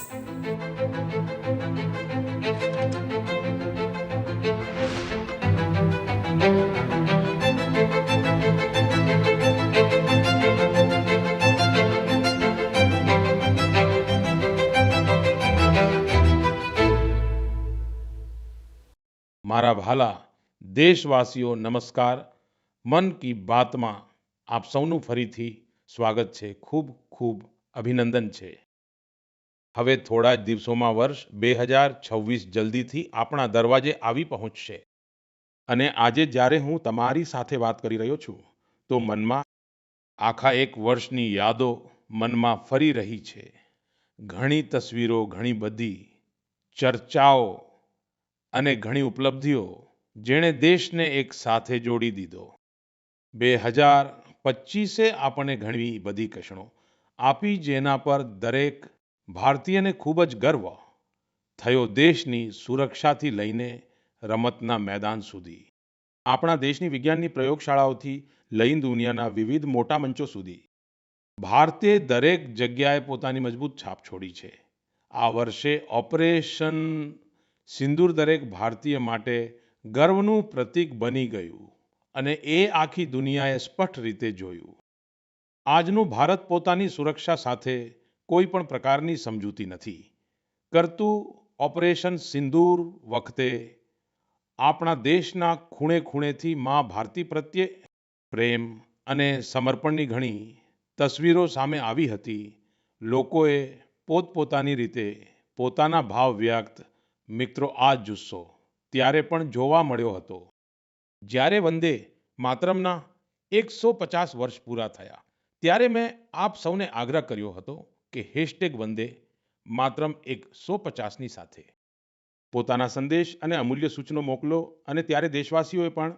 મારા ભાલા દેશવાસીઓ નમસ્કાર. મન કી બાતમાં આપ સૌનું ફરીથી સ્વાગત છે. ખૂબ ખૂબ અભિનંદન છે. હવે થોડા જ દિવસોમાં વર્ષ 2026 જલ્દીથી આપણા દરવાજે આવી પહોંચશે. અને આજે જ્યારે હું તમારી સાથે વાત કરી રહ્યો છું તો મનમાં આખા એક વર્ષની યાદો મનમાં ફરી રહી છે. ઘણી તસવીરો, ઘણી બધી ચર્ચાઓ અને ઘણી ઉપલબ્ધિઓ જેણે દેશને એક સાથે જોડી દીધો. 2025એ આપણને ઘણી બધી કશણો આપી, જેના પર દરેક ભારતીયને ખૂબ જ ગર્વ થયો. દેશની સુરક્ષાથી લઈને રમતના મેદાન સુધી, આપણા દેશની વિજ્ઞાનની પ્રયોગશાળાઓથી લઈને દુનિયાના વિવિધ મોટા મંચો સુધી ભારતે દરેક જગ્યાએ પોતાની મજબૂત છાપ છોડી છે. આ વર્ષે ઓપરેશન સિંદૂર દરેક ભારતીય માટે ગર્વનું પ્રતીક બની ગયું અને એ આખી દુનિયાએ સ્પષ્ટ રીતે જોયું. આજનું ભારત પોતાની સુરક્ષા સાથે કોઈ પણ પ્રકારની સમજૂતી નથી કરતું. ઓપરેશન સિંદૂર વખતે આપણા દેશના ખૂણે ખૂણેથી મા ભારતી પ્રત્યે પ્રેમ અને સમર્પણની ઘણી તસવીરો સામે આવી હતી. લોકોએ પોતપોતાની રીતે પોતાના ભાવ વ્યક્ત. મિત્રો, આ જુસ્સો ત્યારે પણ જોવા મળ્યો હતો જ્યારે વંદે માતરમના 150 વર્ષ પૂરા થયા. ત્યારે મેં આપ સૌને આગ્રહ કર્યો હતો કે #વંદે માતરમ 150ની સાથે પોતાના સંદેશ અને અમૂલ્ય સૂચનો મોકલો. અને ત્યારે દેશવાસીઓએ પણ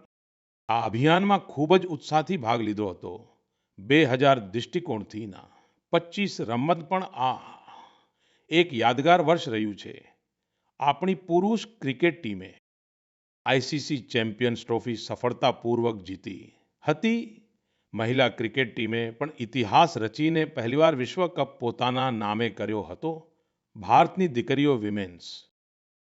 આ અભિયાનમાં ખૂબ જ ઉત્સાહથી ભાગ લીધો હતો. 2000 દૃષ્ટિકોણથીના 25 રમત પણ આ એક યાદગાર વર્ષ રહ્યું છે. આપણી પુરુષ ક્રિકેટ ટીમે આઈસીસી ચેમ્પિયન્સ ટ્રોફી સફળતાપૂર્વક જીતી હતી. મહિલા ક્રિકેટ ટીમે પણ ઇતિહાસ રચીને પહેલીવાર વિશ્વ કપ પોતાના નામે કર્યો હતો. ભારતની દીકરીઓ women's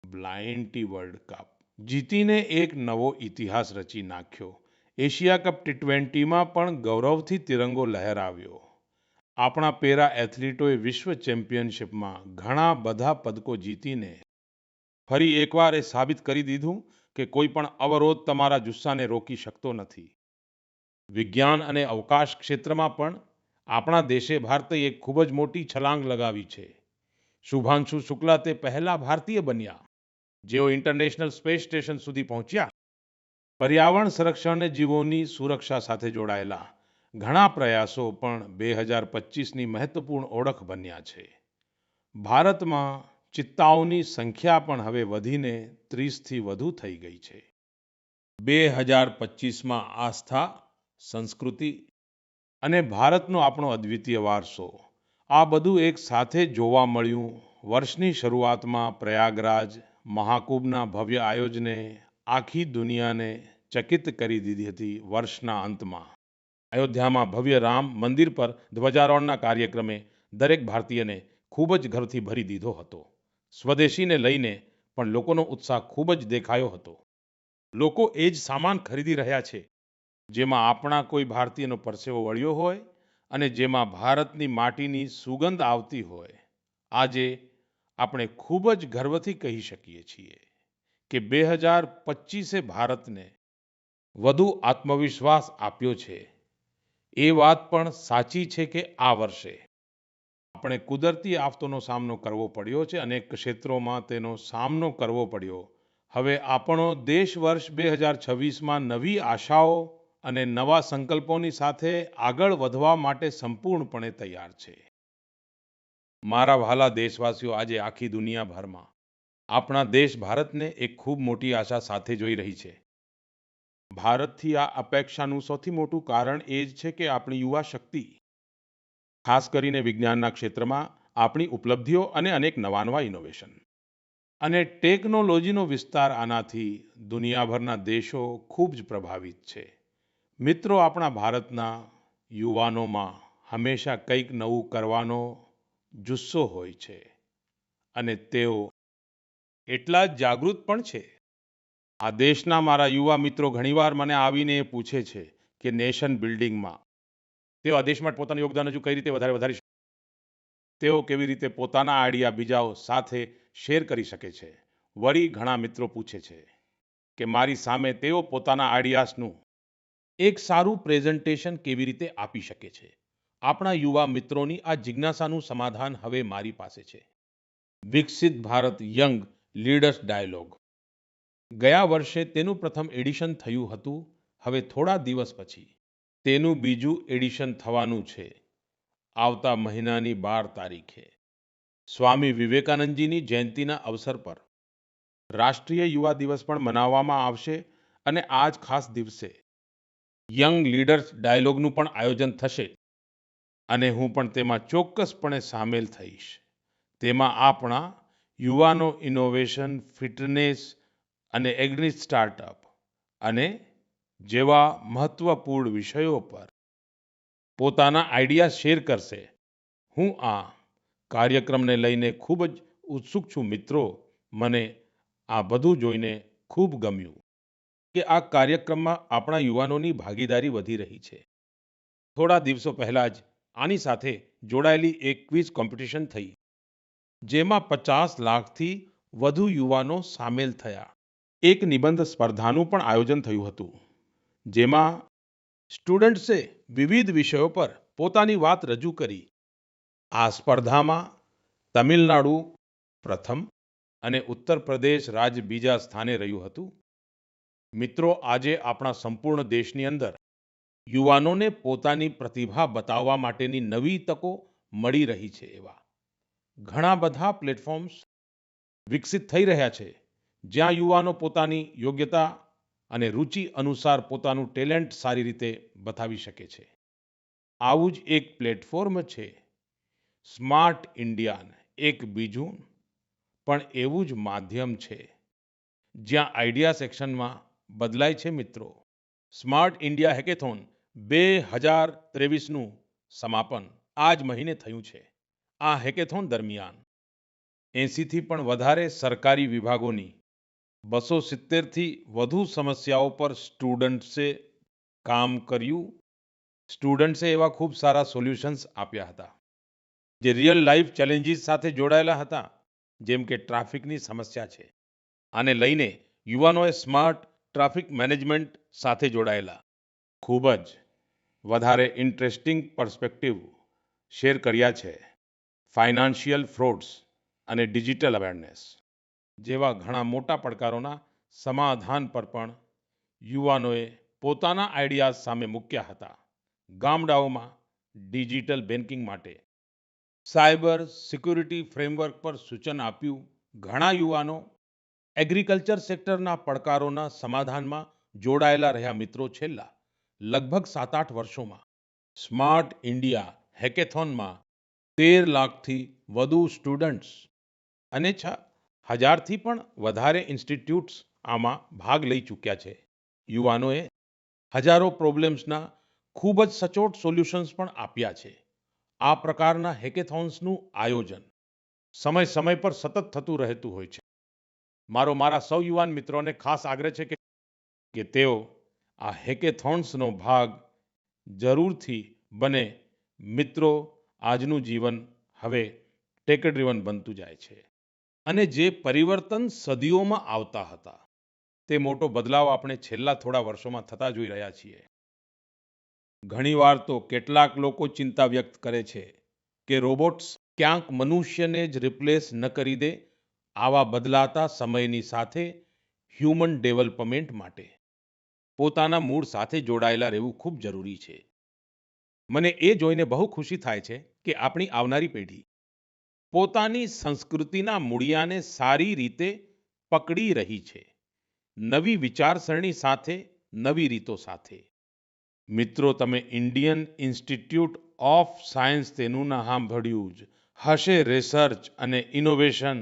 blind T world cup જીતીને એક નવો ઇતિહાસ રચી નાખ્યો. એશિયા કપ T20માં પણ ગૌરવથી તિરંગો લહેરાવ્યો. આપણા પેરા એથ્લીટોએ વિશ્વ ચેમ્પિયનશિપમાં ઘણા બધા પદકો જીતીને ફરી એકવાર એ સાબિત કરી દીધું કે કોઈ પણ અવરોધ તમારા જુસ્સાને રોકી શકતો નથી. વિજ્ઞાન અને અવકાશ ક્ષેત્રમાં પણ આપણા દેશે ભારતે એક ખૂબ જ મોટી છલાંગ લગાવી છે. શુભાંશુ શુક્લા તે પહેલા ભારતીય બન્યા જેઓ ઇન્ટરનેશનલ સ્પેસ સ્ટેશન સુધી પહોંચ્યા. પર્યાવરણ સંરક્ષણ અને જીવોની સુરક્ષા સાથે જોડાયેલા ઘણા પ્રયાસો પણ 2025ની મહત્વપૂર્ણ ઓળખ બન્યા છે. ભારતમાં ચિત્તાઓની સંખ્યા પણ હવે વધીને 30થી વધુ થઈ ગઈ છે. 2025માં આસ્થા, સંસ્કૃતિ અને ભારતનો આપણો અદ્વિતીય વારસો, આ બધું એક સાથે જોવા મળ્યું. વર્ષની શરૂઆતમાં પ્રયાગરાજ મહાકુંભના ભવ્ય આયોજને આખી દુનિયાને ચકિત કરી દીધી હતી. વર્ષના અંતમાં અયોધ્યામાં ભવ્ય રામ મંદિર પર ધ્વજારોહણના કાર્યક્રમે દરેક ભારતીયને ખૂબ જ ગર્વથી ભરી દીધો હતો. સ્વદેશીને લઈને પણ લોકોનો ઉત્સાહ ખૂબ જ દેખાયો હતો. લોકો એ જ સામાન ખરીદી રહ્યા છે જેમાં આપણા કોઈ ભારતીયનો પરસેવો વળ્યો હોય અને જેમાં ભારતની માટીની સુગંધ આવતી હોય. આજે આપણે ખૂબ જ ગર્વથી કહી શકીએ છીએ કે 2025એ ભારતને વધુ આત્મવિશ્વાસ આપ્યો છે. એ વાત પણ સાચી છે કે આ વર્ષે આપણે કુદરતી આફતોનો સામનો કરવો પડ્યો છે. અનેક ક્ષેત્રોમાં તેનો સામનો કરવો પડ્યો. હવે આપણો દેશ વર્ષ 2026માં નવી આશાઓ અને નવા સંકલ્પોની સાથે આગળ વધવા માટે સંપૂર્ણપણે તૈયાર છે. મારા વહાલા દેશવાસીઓ, આજે આખી દુનિયાભરમાં આપણા દેશ ભારતને એક ખૂબ મોટી આશા સાથે જોઈ રહી છે. ભારતથી આ અપેક્ષાનું સૌથી મોટું કારણ એ જ છે કે આપણી યુવા શક્તિ, ખાસ કરીને વિજ્ઞાનના ક્ષેત્રમાં આપણી ઉપલબ્ધિઓ અને અનેક નવા ઇનોવેશન અને ટેકનોલોજીનો વિસ્તાર, આનાથી દુનિયાભરના દેશો ખૂબ જ પ્રભાવિત છે. મિત્રો, આપણા ભારતના યુવાનોમાં હંમેશા કંઈક નવું કરવાનો જુસ્સો હોય છે. અને તેઓ એટલા જ જાગૃત પણ છે. આ દેશના મારા યુવા મિત્રો ઘણીવાર મને આવીને એ પૂછે છે કે નેશન બિલ્ડિંગમાં તેઓ આ દેશ માટે પોતાનું યોગદાન હજુ કઈ રીતે વધારી શકે, તેઓ કેવી રીતે પોતાના આઈડિયા બીજાઓ સાથે શેર કરી શકે છે. વળી ઘણા મિત્રો પૂછે છે કે મારી સામે તેઓ પોતાના આઈડિયાઝનું એક સારું પ્રેઝન્ટેશન કેવી રીતે આપી શકે છે. આપણા યુવા મિત્રોની આ જિજ્ઞાસાનું સમાધાન હવે મારી પાસે છે. વિકસિત ભારત યંગ લીડર્સ ડાયલોગ. ગયા વર્ષે તેનું પ્રથમ એડિશન થયું હતું. હવે થોડા દિવસ પછી તેનું બીજું એડિશન થવાનું છે. આવતા મહિનાની 12 તારીખે સ્વામી વિવેકાનંદજીની જયંતિના અવસર પર રાષ્ટ્રીય યુવા દિવસ પણ મનાવવામાં આવશે અને આ જ ખાસ દિવસે યંગ લીડર્સ ડાયલોગનું પણ આયોજન થશે અને હું પણ તેમાં ચોક્કસપણે સામેલ થઈશ. તેમાં આપણા યુવાનો ઇનોવેશન, ફિટનેસ અને એગ્રી સ્ટાર્ટઅપ અને જેવા મહત્વપૂર્ણ વિષયો પર પોતાના આઈડિયા શેર કરશે. હું આ કાર્યક્રમને લઈને ખૂબ જ ઉત્સુક છું મિત્રો. મને આ બધું જોઈને ખૂબ ગમ્યું કે આ કાર્યક્રમમાં આપણા યુવાનોની ભાગીદારી વધી રહી છે. થોડા દિવસો પહેલા જ આની સાથે જોડાયેલી એક ક્વિઝ કોમ્પિટિશન થઈ, જેમાં 50 લાખથી વધુ યુવાનો સામેલ થયા. એક નિબંધ સ્પર્ધાનું પણ આયોજન થયું હતું, જેમાં સ્ટુડન્ટ્સે વિવિધ વિષયો પર પોતાની વાત રજૂ કરી. આ સ્પર્ધામાં તમિલનાડુ પ્રથમ અને ઉત્તર પ્રદેશ રાજ્ય બીજા સ્થાને રહ્યું હતું. મિત્રો, આજે આપણા સંપૂર્ણ દેશની અંદર યુવાનોને પોતાની પ્રતિભા બતાવવા માટેની નવી તકો મળી રહી છે. એવા ઘણા બધા પ્લેટફોર્મ્સ વિકસિત થઈ રહ્યા છે, જ્યાં યુવાનો પોતાની યોગ્યતા અને રુચિ અનુસાર પોતાનું ટેલેન્ટ સારી રીતે બતાવી શકે છે. આવું જ એક પ્લેટફોર્મ છે સ્માર્ટ ઇન્ડિયા. એક બીજું પણ એવું જ માધ્યમ છે જ્યાં આઈડિયા સેક્શનમાં બદલાય છે. મિત્રો, સ્માર્ટ ઇન્ડિયા હેકેથોન 2023નું સમાપન આ જ મહિને થયું છે. આ હેકેથોન દરમિયાન 80થી પણ વધારે સરકારી વિભાગોની 270થી વધુ સમસ્યાઓ પર સ્ટુડન્ટ્સે કામ કર્યું. સ્ટુડન્ટ્સે એવા ખૂબ સારા સોલ્યુશન્સ આપ્યા હતા, જે રિયલ લાઈફ ચેલેન્જીસ સાથે જોડાયેલા હતા, જેમ કે ટ્રાફિકની સમસ્યા છે. આને લઈને યુવાનોએ સ્માર્ટ ટ્રાફિક મેનેજમેન્ટ સાથે જોડાયેલા ખૂબ જ વધારે ઇન્ટરેસ્ટિંગ પર્સ્પેક્ટિવ શેર કર્યા છે. ફાઇનાન્શિયલ ફ્રોડ્સ અને ડિજિટલ અવેરનેસ જેવા ઘણા મોટા પડકારોના સમાધાન પર પણ યુવાનોએ પોતાના આઈડિયાઝ સામે મૂક્યા હતા. ગામડાઓમાં ડિજિટલ બેન્કિંગ માટે સાયબર સિક્યુરિટી ફ્રેમવર્ક પર સૂચન આપ્યું. ઘણા યુવાનો એગ્રીકલ્ચર સેક્ટરના પડકારોના સમાધાનમાં જોડાયેલા રહ્યા. મિત્રો, છેલ્લા લગભગ 7-8 વર્ષોમાં સ્માર્ટ ઇન્ડિયા હેકેથોનમાં 13 લાખથી વધુ સ્ટુડન્ટ્સ અને 6,000થી પણ વધારે ઇન્સ્ટિટ્યૂટ્સ આમાં ભાગ લઈ ચૂક્યા છે. યુવાનોએ હજારો પ્રોબ્લેમ્સના ખૂબ જ સચોટ સોલ્યુશન્સ પણ આપ્યા છે. આ પ્રકારના હેકેથોન્સનું આયોજન સમય પર સતત થતું રહેતું હોય છે. મારા સૌ યુવાન મિત્રોને ખાસ આગ્રહ છે કે તેઓ આ હેકેથોન્સનો ભાગ જરૂરથી બને. મિત્રો, આજનું જીવન હવે ટેક ડ્રીવન બનતું જાય છે અને જે પરિવર્તન સદીઓમાં આવતા હતા, તે મોટો બદલાવ આપણે છેલ્લા થોડા વર્ષોમાં થતા જોઈ રહ્યા છીએ. ઘણીવાર તો કેટલાક લોકો ચિંતા વ્યક્ત કરે છે કે રોબોટ્સ ક્યાંક મનુષ્યને જ રિપ્લેસ ન કરી દે. આવા બદલાતા સમયની સાથે હ્યુમન ડેવલપમેન્ટ માટે પોતાના મૂળ સાથે જોડાયેલા રહેવું ખૂબ જરૂરી છે. મને એ જોઈને બહુ ખુશી થાય છે કે આપણી આવનારી પેઢી પોતાની સંસ્કૃતિના મૂળિયાને સારી રીતે પકડી રહી છે, નવી વિચારસરણી સાથે, નવી રીતો સાથે. મિત્રો, તમે ઇન્ડિયન ઇન્સ્ટિટ્યૂટ ઓફ સાયન્સ તેનું નામ સાંભળ્યું જ હશે. રિસર્ચ અને ઇનોવેશન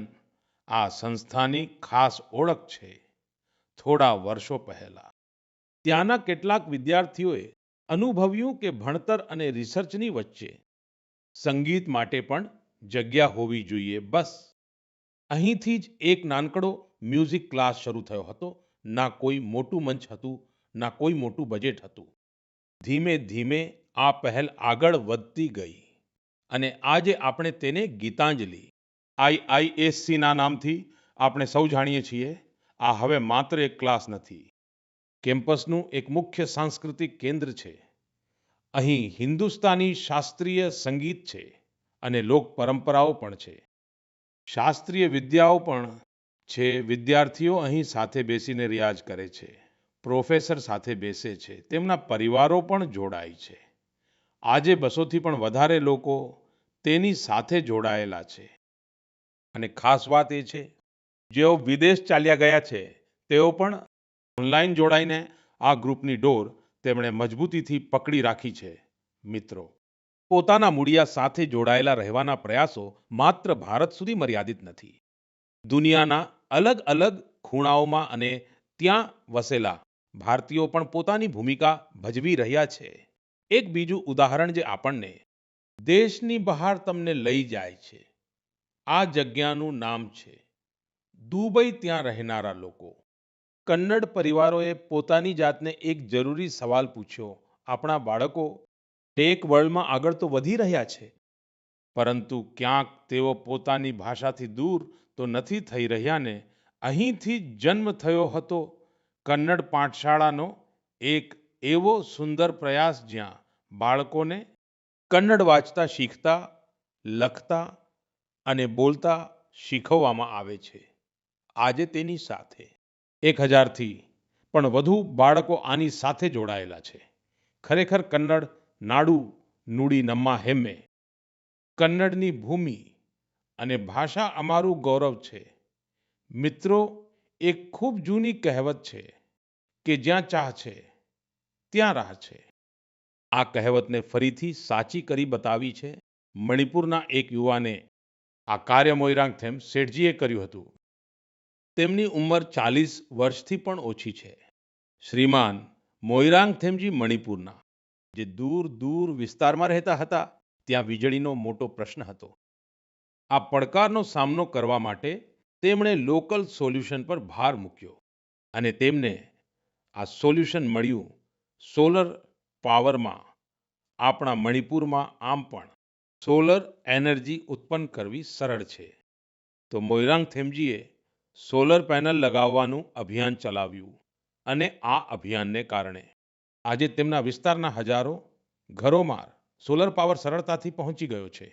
આ સંસ્થાની ખાસ ઓળખ છે. થોડા વર્ષો પહેલા ત્યાંના કેટલાક વિદ્યાર્થીઓએ અનુભવ્યું કે ભણતર અને રિસર્ચની વચ્ચે સંગીત માટે પણ જગ્યા હોવી જોઈએ. બસ અહીંથી જ એક નાનકડો મ્યુઝિક ક્લાસ શરૂ થયો હતો. ના કોઈ મોટું મંચ હતું, ના કોઈ મોટું બજેટ હતું. ધીમે ધીમે આ પહેલ આગળ વધતી ગઈ અને આજે આપણે તેને ગીતાંજલિ IISc ના નામથી આપણે સૌ જાણીએ છીએ. આ હવે માત્ર એક ક્લાસ નથી, કેમ્પસનું એક મુખ્ય સાંસ્કૃતિક કેન્દ્ર છે. અહીં હિન્દુસ્તાની શાસ્ત્રીય સંગીત છે અને લોક પરંપરાઓ પણ છે. શાસ્ત્રીય વિદ્યાઓ પણ છે. વિદ્યાર્થીઓ અહીં સાથે બેસીને રિયાઝ કરે છે, પ્રોફેસર સાથે બેસે છે, તેમના પરિવારો પણ જોડાય છે. આજે 200થી પણ વધારે લોકો તેની સાથે જોડાયેલા છે. અને ખાસ વાત એ છે, જેઓ વિદેશ ચાલ્યા ગયા છે તેઓ પણ ઓનલાઈન જોડાઈને આ ગ્રુપની ડોર તેમણે મજબૂતીથી પકડી રાખી છે. મિત્રો, પોતાના મૂળિયા સાથે જોડાયેલા રહેવાના પ્રયાસો માત્ર ભારત સુધી મર્યાદિત નથી. દુનિયાના અલગ અલગ ખૂણાઓમાં અને ત્યાં વસેલા ભારતીયો પણ પોતાની ભૂમિકા ભજવી રહ્યા છે. એક બીજું ઉદાહરણ જે આપણને દેશની બહાર તમને લઈ જાય છે, આ જગ્યાનું નામ છે દુબઈ. ત્યાં રહેનારા લોકો, કન્નડ પરિવારોએ પોતાની જાતને એક જરૂરી સવાલ પૂછ્યો. આપણા બાળકો ટેક વર્લ્ડમાં આગળ તો વધી રહ્યા છે, પરંતુ ક્યાંક તેઓ પોતાની ભાષાથી દૂર તો નથી થઈ રહ્યા ને? અહીંથી જન્મ થયો હતો કન્નડ પાઠશાળાનો એક એવો સુંદર પ્રયાસ જ્યાં બાળકોને કન્નડ વાંચતા શીખતા, લખતા અને બોલતા શીખવવામાં આવે છે. આજે તેની સાથે 1000થી પણ વધુ બાળકો આની સાથે જોડાયેલા છે. ખરેખર કન્નડ નાડુ નુડી નમ્મા હેમ્મે, કન્નડની ભૂમિ અને ભાષા અમારું ગૌરવ છે. મિત્રો, એક ખૂબ જૂની કહેવત છે કે જ્યાં ચાહ છે ત્યાં રાહ છે. આ કહેવતને ફરીથી સાચી કરી બતાવી છે મણિપુરના એક યુવાને. આ કાર્ય મોઈરાંગ શેઠજીએ કર્યું હતું. તેમની ઉંમર 40 વર્ષથી પણ ઓછી છે. શ્રીમાન મોઈરાંગ થેમજી મણિપુરના જે દૂર દૂર વિસ્તારમાં રહેતા હતા, ત્યાં વીજળીનો મોટો પ્રશ્ન હતો. આ પડકારનો સામનો કરવા માટે તેમણે લોકલ સોલ્યુશન પર ભાર મૂક્યો અને તેમને આ સોલ્યુશન મળ્યું સોલર પાવરમાં. આપણા મણિપુરમાં આમ પણ સોલર એનર્જી ઉત્પન્ન કરવી સરળ છે. તો મોઈરાંગ થેમજીએ સોલર પેનલ લગાવવાનું અભિયાન ચલાવ્યું અને આ અભિયાનને કારણે આજે તેમના વિસ્તારના હજારો ઘરોમાં સોલર પાવર સરળતાથી પહોંચી ગયો છે.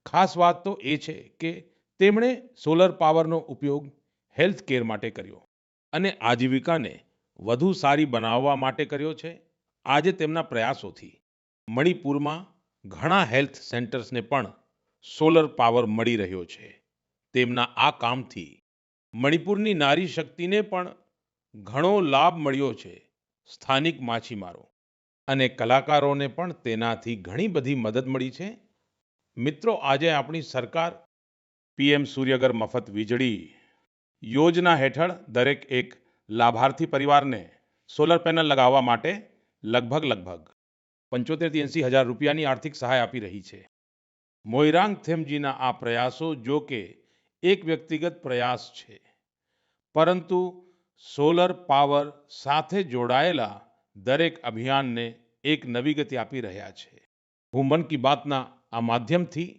ખાસ વાત તો એ છે કે તેમણે સોલર પાવરનો ઉપયોગ હેલ્થ કેર માટે કર્યો અને આજીવિકાને વધુ સારી બનાવવા માટે કર્યો છે. આજે તેમના પ્રયાસોથી મણિપુરમાં ઘણા હેલ્થ સેન્ટર્સને પણ સોલર પાવર મળી રહ્યો છે. તેમના આ કામથી મણિપુરની નારી શક્તિને પણ ઘણો લાભ મળ્યો છે. સ્થાનિક માછીમારો અને કલાકારોને પણ તેનાથી ઘણી બધી મદદ મળી છે. મિત્રો, આજે આપણી સરકાર PM સૂર્યઘર મફત વીજળી યોજના હેઠળ દરેક એક લાભાર્થી પરિવારને સોલર પેનલ લગાવવા માટે લગભગ 75 થી 80 હજાર રૂપિયાની આર્થિક સહાય આપી રહી છે. મોઈરાંગ થેમજીના આ પ્રયાસો જો કે એક વ્યક્તિગત પ્રયાસ છે, પરંતુ સોલર પાવર સાથે જોડાયેલા દરેક અભિયાનને એક નવી ગતિ આપી રહ્યા છે. હું મન કી બાતના આ માધ્યમથી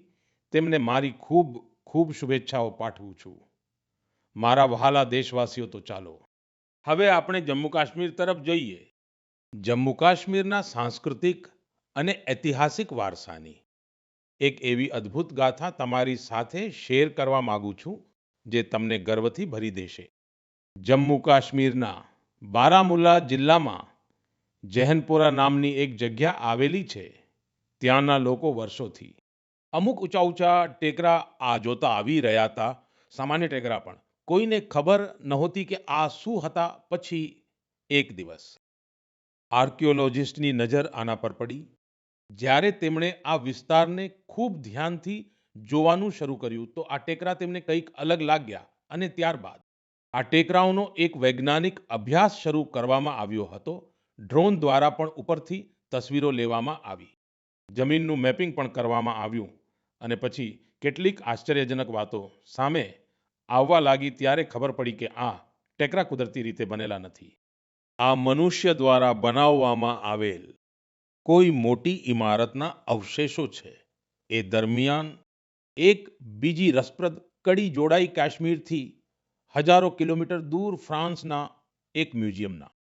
તેમને મારી ખૂબ ખૂબ શુભેચ્છાઓ પાઠવું છું. મારા વહાલા દેશવાસીઓ, તો ચાલો હવે આપણે જમ્મુ કાશ્મીર તરફ જઈએ. જમ્મુ કાશ્મીરના સાંસ્કૃતિક અને ઐતિહાસિક વારસાની એક એવી અદ્ભુત ગાથા તમારી સાથે શેર કરવા માંગુ છું જે તમને ગર્વથી ભરી દેશે. જમ્મુ કાશ્મીરના બારામુલ્લા જિલ્લામાં જૈનપોરા નામની એક જગ્યા આવેલી છે. ત્યાંના લોકો વર્ષોથી અમુક ઊંચા ઊંચા ટેકરા આ જોતા આવી રહ્યા હતા, સામાન્ય ટેકરા પણ. કોઈને ખબર નહોતી કે આ શું હતા. પછી એક દિવસ આર્કિયોલોજિસ્ટની નજર આના પર પડી. જ્યારે તેમણે આ વિસ્તારને ખૂબ ધ્યાનથી જોવાનું શરૂ કર્યું તો આ ટેકરા તેમને કંઈક અલગ લાગ્યા અને ત્યારબાદ આ ટેકરાઓનો એક વૈજ્ઞાનિક અભ્યાસ શરૂ કરવામાં આવ્યો હતો. ડ્રોન દ્વારા પણ ઉપરથી તસવીરો લેવામાં આવી, જમીનનું મેપિંગ પણ કરવામાં આવ્યું અને પછી કેટલીક આશ્ચર્યજનક વાતો સામે આવવા લાગી ત્યારે ખબર પડી કે આ ટેકરા કુદરતી રીતે બનેલા નથી. આ મનુષ્ય દ્વારા બનાવવામાં આવેલ કોઈ મોટી ઇમારતના અવશેષો છે. એ દરમિયાન એક બીજી રસપ્રદ કડી જોડાઈ કાશ્મીરથી હજારો કિલોમીટર દૂર ફ્રાન્સના એક મ્યુઝિયમના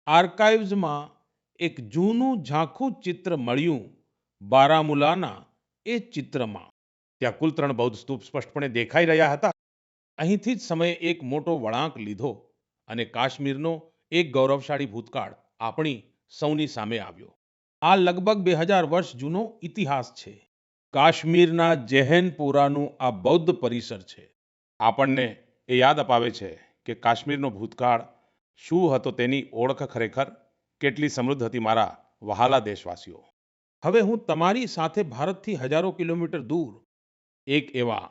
આર્કાઇવ્સમાં એક જૂનું ઝાંખું ચિત્ર મળ્યું. બારામુલાના એ ચિત્રમાં ત્યાં કુલ 3 બૌદ્ધ સ્તૂપ સ્પષ્ટપણે દેખાઈ રહ્યા હતા. અહીંથી જ સમયે એક મોટો વળાંક લીધો અને કાશ્મીરનો એક ગૌરવશાળી ભૂતકાળ આપણી સૌની સામે આવ્યો. આ લગભગ 2000 વર્ષ જૂનો ઇતિહાસ છે. કાશ્મીરના જેહનપુરાનું આ બૌદ્ધ પરિસર છે. આપણને એ યાદ અપાવે છે કે કાશ્મીરનો ભૂતકાળ શું હતો, તેની ઓળખ ખરેખર કેટલી સમૃદ્ધ હતી. મારા વહાલા દેશવાસીઓ, હવે હું તમારી સાથે ભારતથી હજારો કિલોમીટર દૂર એક એવા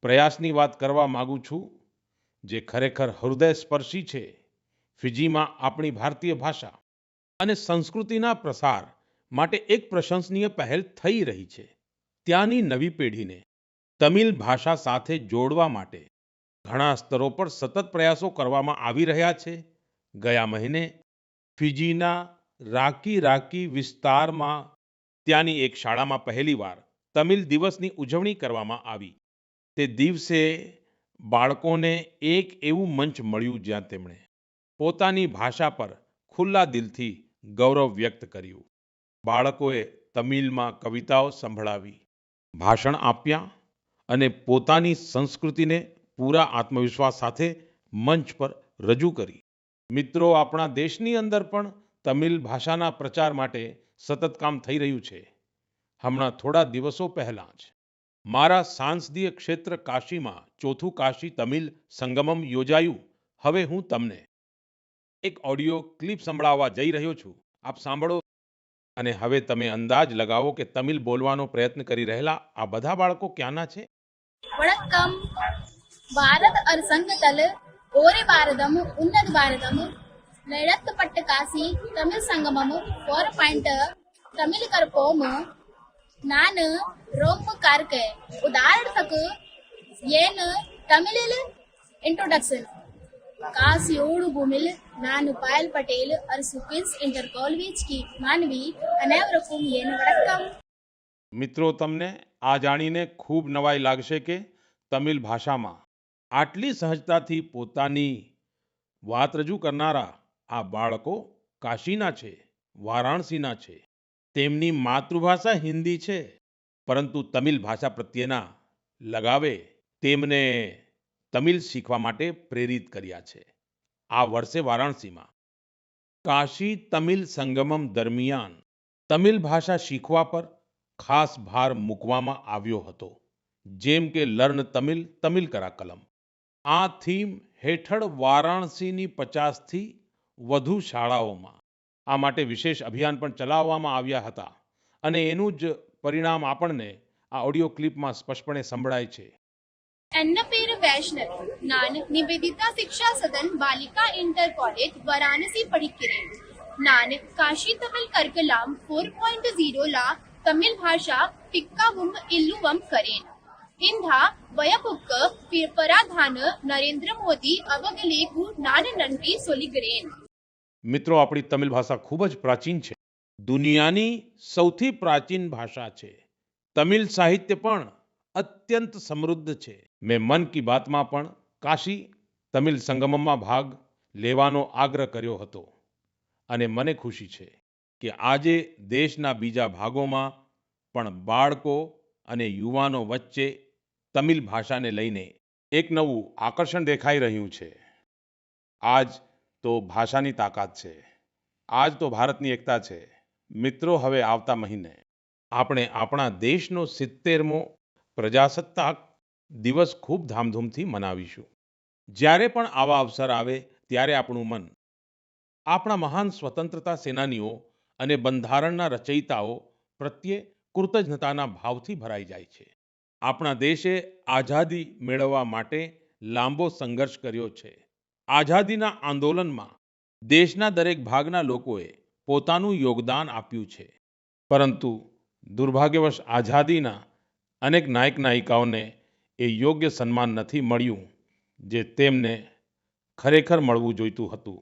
પ્રયાસની વાત કરવા માંગુ છું જે ખરેખર હૃદયસ્પર્શી છે. ફિજીમાં આપણી ભારતીય ભાષા અને સંસ્કૃતિના પ્રસાર માટે એક પ્રશંસનીય પહેલ થઈ રહી છે. ત્યાંની નવી પેઢીને તમિલ ભાષા સાથે જોડવા માટે ઘણા સ્તરો પર સતત પ્રયાસો કરવામાં આવી રહ્યા છે. ગયા મહિને ફિજીના રાકી રાકી વિસ્તારમાં ત્યાંની એક શાળામાં પહેલીવાર તમિલ દિવસની ઉજવણી કરવામાં આવી. તે દિવસે બાળકોને એક એવું મંચ મળ્યું જ્યાં તેમણે પોતાની ભાષા પર ખુલ્લા દિલથી ગૌરવ વ્યક્ત કર્યું. બાળકોએ તમિલમાં કવિતાઓ સંભળાવી, ભાષણ આપ્યા અને પોતાની સંસ્કૃતિને પૂરા આત્મવિશ્વાસ સાથે મંચ પર રજૂ કરી. મિત્રો, આપણા દેશની અંદર પણ તમિલ ભાષાના પ્રચાર માટે સતત કામ થઈ રહ્યું છે. હમણાં થોડા દિવસો પહેલા જ મારા સાંસદીય ક્ષેત્ર કાશીમાં 4થું કાશી તમિલ સંગમમ યોજાયું. હવે હું તમને એક ઓડિયો ક્લિપ સંભળાવવા જઈ રહ્યો છું. આપ સાંભળો અને હવે તમે અંદાજ લગાવો કે તમિલ બોલવાનો પ્રયત્ન કરી રહેલા આ બધા બાળકો ક્યાંના છે. வணக்கம். பாரத் அரசங்க தல ஓரே பாரதம் உன்னத பாரதம் நடத்தப்பட்ட காசி தமிழ் சங்கமம் 4 தமிழ் கற்போம் நான் ரொம்ப கார்க்க உதாரணத்துக்கு ஏன் தமிழில் இன்ட்ரோடக்ஷன் காசியோடு பூமியில் நான் பாயல் பட்டேல் அரசு குயின்ஸ் இன்டர் காலேஜ் की मानवी अनेवरकुम येन वणक्कम. મિત્રો, તમને આ જાણીને ખૂબ નવાઈ લાગશે કે તમિલ ભાષામાં આટલી સહજતાથી પોતાની વાત રજૂ કરનારા આ બાળકો કાશીના છે, વારાણસીના છે. તેમની માતૃભાષા હિન્દી છે, પરંતુ તમિલ ભાષા પ્રત્યેના લગાવે તેમને તમિલ શીખવા માટે પ્રેરિત કર્યા છે. આ વર્ષે વારાણસીમાં કાશી તમિલ સંગમમ દરમિયાન તમિલ ભાષા શીખવા પર ખાસ ભાર મૂકવામાં આવ્યો હતો. જેમ કે લર્ન તમિલ, તમિલ કરા કલમ. આ થીમ હેઠળ વારાણસીની 50થી વધુ શાળાઓમાં આ માટે વિશેષ અભિયાન પણ ચલાવવામાં આવ્યા હતા અને એનું જ પરિણામ આપણને આ ઓડિયો ક્લિપમાં સ્પષ્ટપણે સંભળાય છે. എന്ന പേര് വൈഷ്ണവ്. ഞാൻ നിവേദിത ശിക്ഷാ സദൻ ബാലിക ഇന്റർ കോളേജ് വാരാണസി പഠിக்கிறேன். நான் காஷி தமிழ் கற்கலாம் 4.0 தமிழ் பாஷா பிக்கவும் இல்லுவம் கரேன். இந்த வயப்புக்கு பிரதான નરેન્દ્ર મોદી அவர்களுக்கு நான் நன்றி சொல்கிறேன். મિત્રો, આપણી તમિલ ભાષા ખૂબ જ પ્રાચીન છે. દુનિયાની સૌથી પ્રાચીન ભાષા છે. તમિલ સાહિત્ય પણ અત્યંત સમૃદ્ધ છે. મેં મન કી બાતમાં પણ કાશી તમિલ સંગમમાં ભાગ લેવાનો આગ્રહ કર્યો હતો અને મને ખુશી છે કે આજે દેશના બીજા ભાગોમાં પણ બાળકો અને યુવાનો વચ્ચે તમિલ ભાષાને લઈને એક નવું આકર્ષણ દેખાઈ રહ્યું છે. આજ તો ભાષાની તાકાત છે. આજ તો ભારતની એકતા છે. મિત્રો, હવે આવતા મહિને આપણે આપણા દેશનો 70મો પ્રજાસત્તાક દિવસ ખૂબ ધામધૂમથી મનાવીશું. જ્યારે પણ આવા અવસર આવે ત્યારે આપણું મન આપણા મહાન સ્વતંત્રતા સેનાનીઓ અને બંધારણના રચયિતાઓ પ્રત્યે કૃતજ્ઞતાના ભાવથી ભરાઈ જાય છે. આપણા દેશે આઝાદી મેળવવા માટે લાંબો સંઘર્ષ કર્યો છે. આઝાદીના આંદોલનમાં દેશના દરેક ભાગના લોકોએ પોતાનું યોગદાન આપ્યું છે. પરંતુ દુર્ભાગ્યવશ આઝાદીના અનેક નાયક નાયિકાઓને એ યોગ્ય સન્માન નથી મળ્યું. જે તેમને ખરેખર મળવું જોઈતું હતું.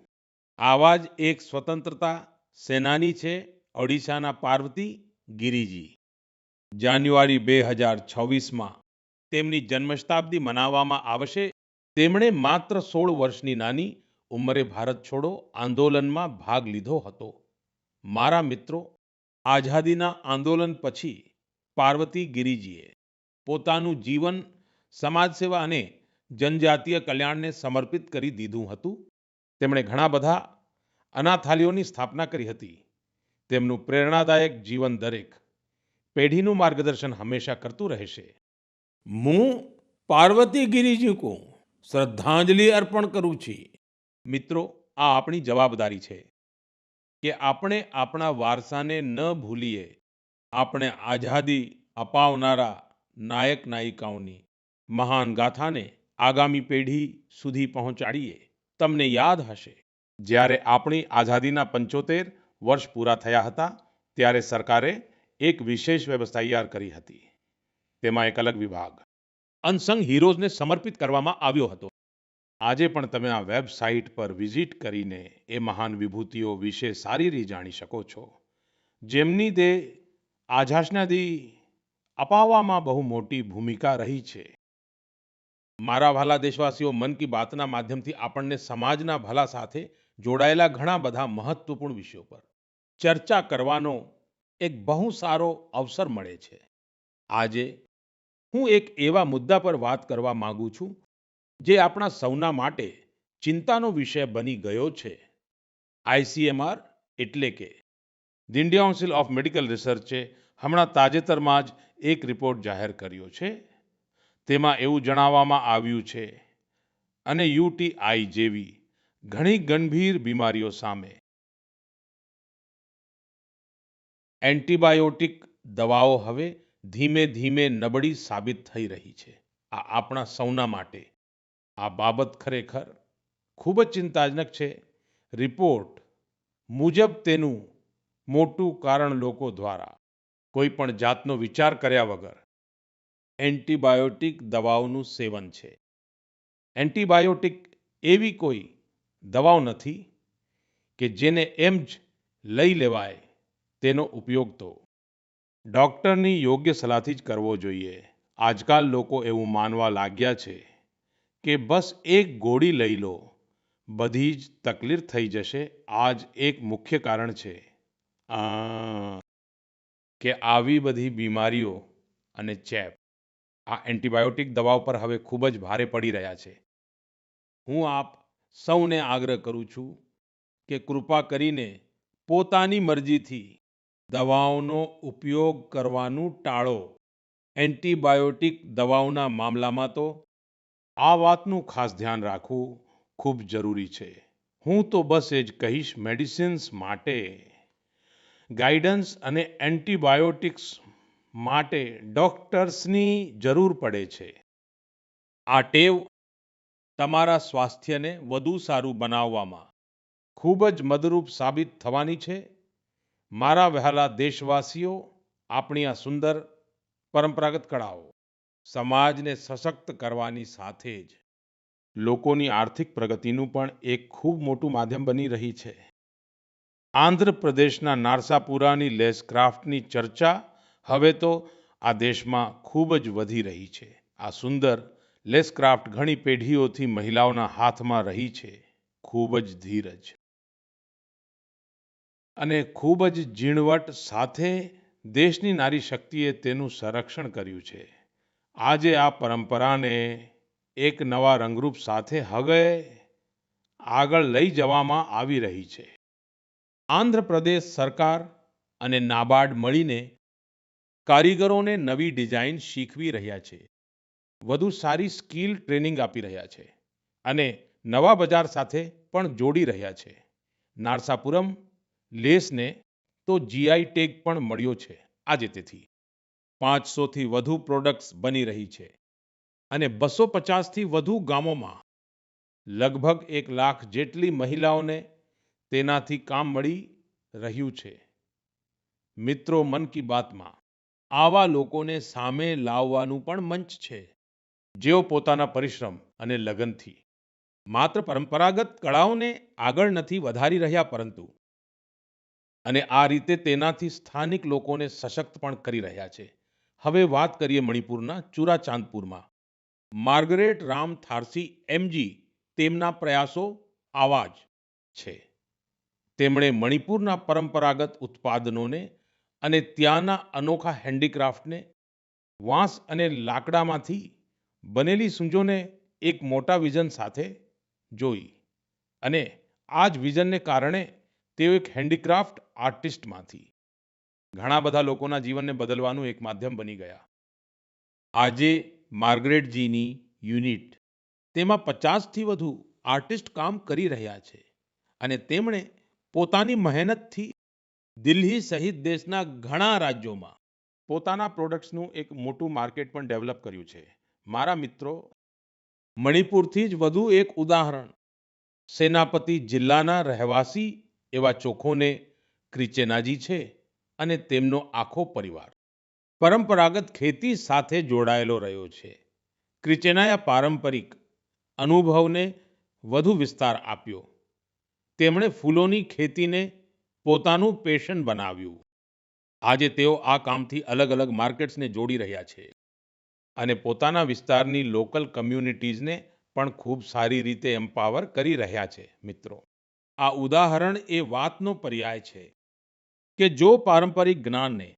આવા જ એક સ્વતંત્રતા સેનાની છે ઓડિશાના પાર્વતી ગિરિજી. જાન્યુઆરી 2026માં તેમની જન્મશતાબ્દી મનાવવામાં આવશે. તેમણે માત્ર 16 વર્ષની નાની ઉંમરે ભારત છોડો આંદોલનમાં ભાગ લીધો હતો. મારા મિત્રો, આઝાદીના આંદોલન પછી પાર્વતી ગિરિજીએ પોતાનું જીવન સમાજ સેવા અને જનજાતીય કલ્યાણને સમર્પિત કરી દીધું હતું. તેમણે ઘણા બધા અનાથાલયોની સ્થાપના કરી હતી. તેમનું પ્રેરણાદાયક જીવન દરેક પેઢીનું માર્ગદર્શન હંમેશા કરતું રહેશે. હું પાર્વતી ગિરિજી કો શ્રદ્ધાંજલિ અર્પણ કરું છું. મિત્રો, આ આપણી જવાબદારી છે કે આપણે આપણા વારસાને ન ભૂલીએ. આપણે આઝાદી અપાવનારા નાયક નાયિકાઓની મહાન ગાથાને આગામી પેઢી સુધી પહોંચાડીએ. તમને યાદ હશે, જ્યારે આપણી આઝાદીના 75 વર્ષ પૂરા થયા હતા, ત્યારે સરકારે એક વિશેષ વ્યવસ્થા તૈયાર કરી હતી. તેમાં એક અલગ વિભાગ અનસંગ હીરોઝને સમર્પિત કરવામાં આવ્યો હતો. આજે પણ તમે આ વેબસાઇટ પર વિઝિટ કરીને એ મહાન વિભૂતિઓ વિશે સારી રીતે જાણી શકો છો, જેમની તે આઝાદી અપાવવામાં બહુ મોટી ભૂમિકા રહી છે. મારા વહાલા દેશવાસીઓ, મન કી બાતના માધ્યમથી આપણને સમાજના ભલા સાથે જોડાયેલા ઘણા બધા મહત્વપૂર્ણ વિષયો પર ચર્ચા કરવાનો એક બહુ સારો અવસર મળે છે. આજે હું એક એવા મુદ્દા પર વાત કરવા માંગુ છું જે આપણા સૌના માટે ચિંતાનો વિષય બની ગયો છે. આઈસીએમઆર એટલે કે the Indian Council of Medical રિસર્ચે હમણાં તાજેતરમાં જ એક રિપોર્ટ જાહેર કર્યો છે. તેમાં એવું જણાવવામાં આવ્યું છે અને યુટીઆઈ જેવી ઘણી ગંભીર બીમારીઓ સામે એન્ટીબાયોટિક દવાઓ હવે ધીમે ધીમે નબળી સાબિત થઈ રહી છે. આ આપણા સૌના માટે આ બાબત ખરેખર ખૂબ જ ચિંતાજનક છે. રિપોર્ટ મુજબ તેનું મોટું કારણ લોકો દ્વારા કોઈ પણ જાતનો વિચાર કર્યા વગર એન્ટીબાયોટિક દવાઓનું સેવન છે. એન્ટીબાયોટિક એવી કોઈ દવાઓ નથી કે જેને એમ જ લઈ લેવાય. તેનો ઉપયોગ તો ડૉક્ટરની યોગ્ય સલાહથી જ કરવો જોઈએ. આજકાલ લોકો એવું માનવા લાગ્યા છે કે બસ એક ગોળી લઈ લો, બધી જ તકલીફ થઈ જશે. આ જ એક મુખ્ય કારણ છે કે આવી બધી બીમારીઓ અને ચેપ આ એન્ટીબાયોટિક દવાઓ પર હવે ખૂબ જ ભારે પડી રહ્યા છે. હું આપ સૌને આગ્રહ કરું છું કે કૃપા કરીને પોતાની મરજીથી દવાઓનો ઉપયોગ કરવાનું ટાળો. એન્ટીબાયોટિક દવાઓના મામલામાં તો આ વાતનું ખાસ ધ્યાન રાખવું ખૂબ જરૂરી છે. હું તો બસ એ જ કહીશ, મેડિસિન્સ માટે ગાઈડન્સ અને એન્ટીબાયોટિક્સ માટે ડૉક્ટર્સની જરૂર પડે છે. આ ટેવ તમારા સ્વાસ્થ્યને વધુ સારું બનાવવામાં ખૂબ જ મદદરૂપ સાબિત થવાની છે. મારા વહાલા દેશવાસીઓ, આપણી આ સુંદર પરંપરાગત કળાઓ સમાજને સશક્ત કરવાની સાથે જ લોકોની આર્થિક પ્રગતિનું પણ એક ખૂબ મોટું માધ્યમ બની રહી છે. આંધ્રપ્રદેશના નારસાપુરાની લેસ ક્રાફ્ટની ચર્ચા હવે તો આ દેશમાં ખૂબ જ વધી રહી છે. આ સુંદર લેસ ક્રાફ્ટ ઘણી પેઢીઓથી મહિલાઓના હાથમાં રહી છે. ખૂબ જ ધીરજ અને ખૂબ જ ઝીણવટ સાથે દેશની નારી શક્તિએ તેનું સંરક્ષણ કર્યું છે. આજે આ પરંપરાને એક નવા રંગરૂપ સાથે હવે આગળ લઈ જવામાં આવી રહી છે. આંધ્રપ્રદેશ સરકાર અને નાબાર્ડ મળીને કારીગરોને નવી ડિઝાઇન શીખવી રહ્યા છે, વધુ સારી સ્કિલ ટ્રેનિંગ આપી રહ્યા છે અને નવા બજાર સાથે પણ જોડી રહ્યા છે. નારસાપુરમ લેસને તો જીઆઈ ટેગ પણ મળ્યો છે. આજે તેથી 500થી વધુ પ્રોડક્ટ્સ બની રહી છે અને 250થી વધુ ગામોમાં લગભગ 1 લાખ જેટલી મહિલાઓને તેનાથી કામ મળી રહ્યું છે. મિત્રો, મન કી બાતમાં આવા લોકોને સામે લાવવાનું પણ મંચ છે. જેઓ પોતાના પરિશ્રમ અને લગનથી માત્ર પરંપરાગત કળાઓને આગળ નથી વધારી રહ્યા અને આ રીતે તેનાથી સ્થાનિક લોકોને સશક્ત પણ કરી રહ્યા છે. હવે વાત કરીએ મણિપુરના ચુરાચાંદપુરમાં. માર્ગરેટ રામ થારસી એમજી તેમના પ્રયાસો આવા જ છે. તેમણે મણિપુરના પરંપરાગત ઉત્પાદનોને અને ત્યાંના અનોખા હેન્ડીક્રાફ્ટને વાંસ અને લાકડામાંથી બનેલી સૂંચોને એક મોટા વિઝન સાથે જોઈ અને આ જ વિઝનને કારણે તેઓ એક હેન્ડીક્રાફ્ટ આર્ટિસ્ટમાંથી ઘણા બધા લોકોના જીવનને બદલવાનું એક માધ્યમ બની ગયા. આજે માર્ગરેટજીની યુનિટ તેમાં 50થી વધુ આર્ટિસ્ટ કામ કરી રહ્યા છે અને તેમણે પોતાની મહેનતથી દિલ્હી સહિત દેશના ઘણા રાજ્યોમાં પોતાના પ્રોડક્ટ્સનું એક મોટું માર્કેટ પણ ડેવલપ કર્યું છે. મારા મિત્રો, મણિપુરથી જ વધુ એક ઉદાહરણ સેનાપતિ જિલ્લાના રહેવાસી એવા ચોખોને ક્રિચેનાજી છે અને તેમનો આખો પરિવાર પરંપરાગત ખેતી સાથે જોડાયેલો રહ્યો છે. ક્રિચેનાએ આ પારંપરિક અનુભવને વધુ વિસ્તાર આપ્યો. તેમણે ફૂલોની ખેતીને પોતાનું પેશન બનાવ્યું. આજે તેઓ આ કામથી અલગ અલગ માર્કેટ્સને જોડી રહ્યા છે અને પોતાના વિસ્તારની લોકલ કમ્યુનિટીઝને પણ ખૂબ સારી રીતે એમ્પાવર કરી રહ્યા છે. મિત્રો, આ ઉદાહરણ એ વાતનો પર્યાય છે કે જો પારંપરિક જ્ઞાનને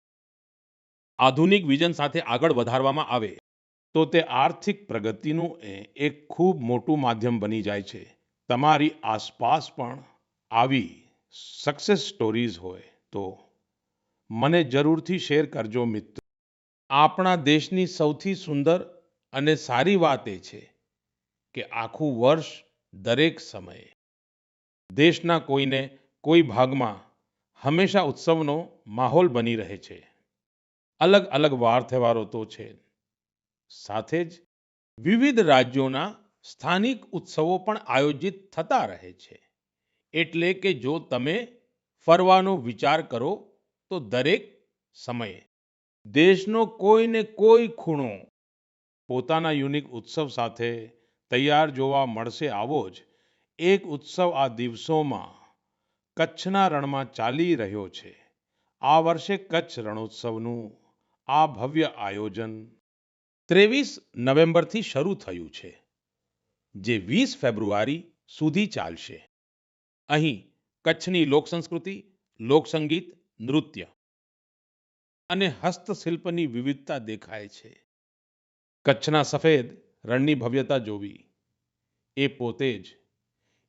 આધુનિક વિઝન સાથે આગળ વધારવામાં આવે તો તે આર્થિક પ્રગતિનું એક ખૂબ મોટું માધ્યમ બની જાય છે. તમારી આસપાસ પણ આવી સક્સેસ સ્ટોરીઝ હોય તો મને જરૂરથી શેર કરજો મિત્રો. આપણા દેશની સૌથી સુંદર અને સારી વાત એ છે કે આખું વર્ષ દરેક સમયે દેશના કોઈને કોઈ ભાગમાં હંમેશા ઉત્સવનો માહોલ બની રહે છે. અલગ અલગ વાર તહેવારો તો છે, સાથે જ વિવિધ રાજ્યોના સ્થાનિક ઉત્સવો પણ આયોજિત થતા રહે છે. એટલે કે જો તમે ફરવાનો વિચાર કરો તો દરેક સમયે દેશનો કોઈને કોઈ ખૂણો પોતાના યુનિક ઉત્સવ સાથે તૈયાર જોવા મળશે. આવો જ એક ઉત્સવ આ દિવસોમાં કચ્છના રણમાં ચાલી રહ્યો છે. આ વર્ષે કચ્છ રણોત્સવનું આ ભવ્ય આયોજન 23 નવેમ્બરથી શરૂ થયું છે, જે 20 ફેબ્રુઆરી સુધી ચાલશે. અહીં કચ્છની લોકસંસ્કૃતિ, લોકસંગીત, નૃત્ય અને હસ્તશિલ્પની વિવિધતા દેખાય છે. કચ્છના સફેદ રણની ભવ્યતા જોવી એ પોતે જ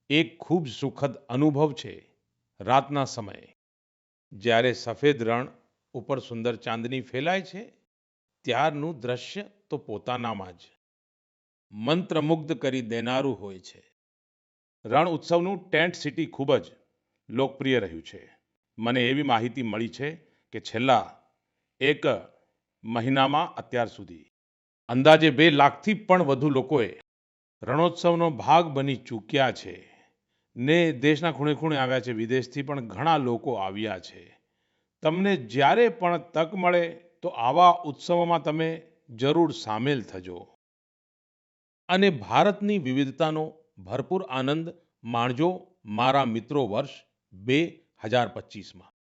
એક ખૂબ સુખદ અનુભવ છે. રાતના સમયે જ્યારે સફેદ રણ ઉપર સુંદર ચાંદની ફેલાય છે ત્યારનું દ્રશ્ય તો પોતાનામાં જ મંત્રમુગ્ધ કરી દેનારું હોય છે. રણ ઉત્સવનું ટેન્ટ સિટી ખૂબ જ લોકપ્રિય રહ્યું છે. મને એવી માહિતી મળી છે કે છેલ્લા એક મહિનામાં અત્યાર સુધી અંદાજે 2 લાખથી પણ વધુ લોકોએ રણોત્સવનો ભાગ બની ચૂક્યા છે ને દેશના ખૂણે ખૂણે આવ્યા છે. વિદેશથી પણ ઘણા લોકો આવ્યા છે. તમને જ્યારે પણ તક મળે તો આવા ઉત્સવોમાં તમે જરૂર સામેલ થજો અને ભારતની વિવિધતાનો ભરપૂર આનંદ માણજો. મારા મિત્રો, વર્ષ 2025માં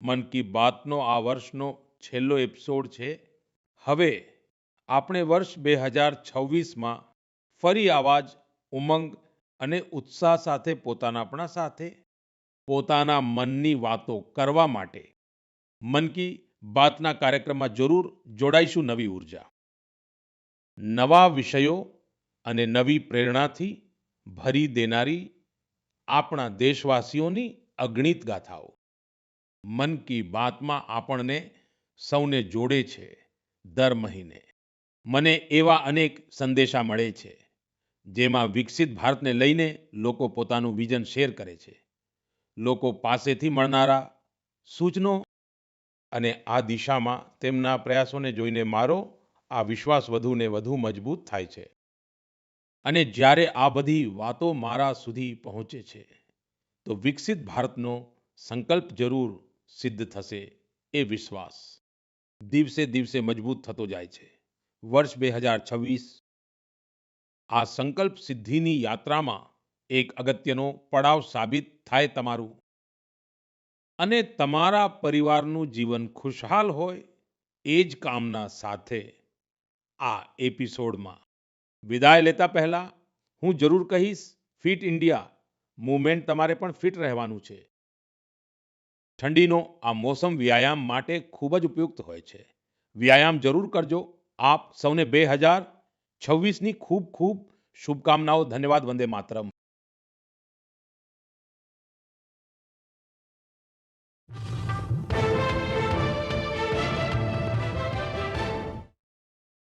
મન કી બાતનો આ વર્ષનો છેલ્લો એપિસોડ છે. હવે આપણે વર્ષ 2026માં ફરી આવા જ ઉમંગ અને ઉત્સાહ સાથે પોતાનાપણા સાથે પોતાના મનની વાતો કરવા માટે મન કી બાતના કાર્યક્રમમાં જરૂર જોડાઈશું. નવી ઉર્જા, નવા વિષયો અને નવી પ્રેરણાથી ભરી દેનારી આપણા દેશવાસીઓની અગણિત ગાથાઓ મન કી બાતમાં આપણને સૌને જોડે છે. દર મહિને મને એવા અનેક સંદેશા મળે છે જેમાં વિકસિત ભારતને લઈને લોકો પોતાનું વિઝન શેર કરે છે. લોકો પાસેથી મળનારા સૂચનો અને આ દિશામાં તેમના પ્રયાસોને જોઈને મારો આ વિશ્વાસ વધુ ને વધુ મજબૂત થાય છે. અને જ્યારે આ બધી વાતો મારા સુધી પહોંચે છે તો વિકસિત ભારતનો સંકલ્પ જરૂર સિદ્ધ થશે એ વિશ્વાસ દિવસે દિવસે મજબૂત થતો જાય છે. વર્ષ 2026 આ સંકલ્પ સિદ્ધિની યાત્રામાં એક અગત્યનો પડાવ સાબિત થાય તમારું અને તમારા પરિવારનું જીવન ખુશહાલ હોય એ જ કામના સાથે આ એપિસોડમાં વિદાય લેતા પહેલા હું જરૂર કહીશ, ફિટ ઇન્ડિયા મૂવમેન્ટ તમારે પણ ફિટ રહેવાનું છે. ઠંડીનો આ મોસમ વ્યાયામ માટે ખૂબ જ ઉપયુક્ત હોય છે. વ્યાયામ જરૂર કરજો. આપ સૌને 2026ની ખૂબ ખૂબ શુભકામનાઓ. ધન્યવાદ. વંદે માતરમ.